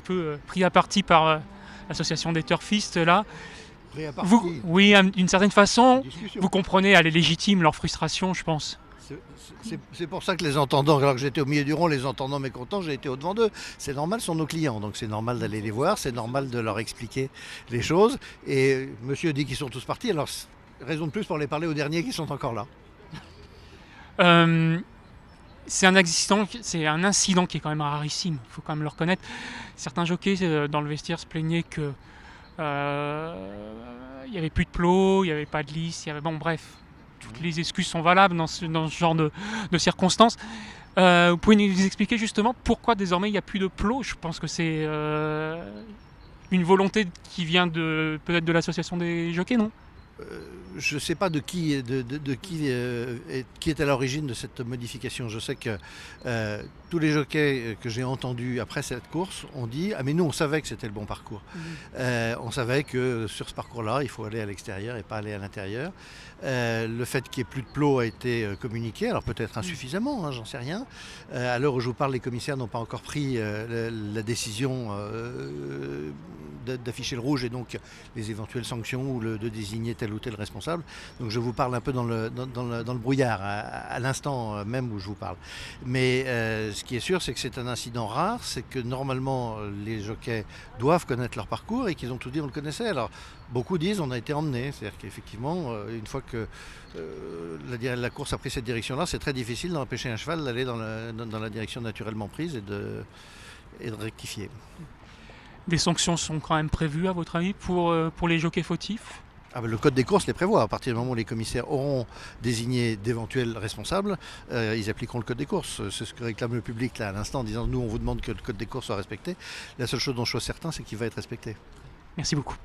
Un peu pris à partie par l'association des turfistes là. Pris à partie. Vous, oui, d'une certaine façon, Discussion. vous comprenez, elle est légitime, leur frustration, je pense. C'est pour ça que les entendants, alors que j'étais au milieu du rond, les entendants mécontents, j'ai été au-devant d'eux. C'est normal, ce sont nos clients, donc c'est normal d'aller les voir, c'est normal de leur expliquer les choses. Et monsieur dit qu'ils sont tous partis, alors raison de plus pour les parler aux derniers qui sont encore là. C'est un incident qui est quand même rarissime, il faut quand même le reconnaître. Certains jockeys dans le vestiaire se plaignaient que il n'y avait plus de plot, il n'y avait pas de lisse, bon bref, toutes les excuses sont valables dans ce genre de circonstances. Vous pouvez nous expliquer justement pourquoi désormais il n'y a plus de plot? Je pense que c'est une volonté qui vient peut-être de l'association des jockeys, non? Je ne sais pas qui est à l'origine de cette modification. Je sais que tous les jockeys que j'ai entendus après cette course ont dit « Ah mais nous on savait que c'était le bon parcours. On savait que sur ce parcours-là, il faut aller à l'extérieur et pas aller à l'intérieur. » Le fait qu'il n'y ait plus de plot a été communiqué, alors peut-être insuffisamment, hein, j'en sais rien. À l'heure où je vous parle, les commissaires n'ont pas encore pris la décision d'afficher le rouge et donc les éventuelles sanctions ou de désigner tel ou tel responsable. Donc je vous parle un peu dans le brouillard à l'instant même où je vous parle. Mais ce qui est sûr, c'est que c'est un incident rare, c'est que normalement les jockeys doivent connaître leur parcours et qu'ils ont tout dit on le connaissait. Alors beaucoup disent on a été emmenés, c'est-à-dire qu'effectivement une fois que la course a pris cette direction-là, c'est très difficile d'empêcher un cheval d'aller dans la direction naturellement prise et de rectifier. Des sanctions sont quand même prévues, à votre avis, pour les jockeys fautifs? Ah ben le code des courses les prévoit. À partir du moment où les commissaires auront désigné d'éventuels responsables, ils appliqueront le code des courses. C'est ce que réclame le public là à l'instant en disant nous on vous demande que le code des courses soit respecté. La seule chose dont je suis certain c'est qu'il va être respecté. Merci beaucoup.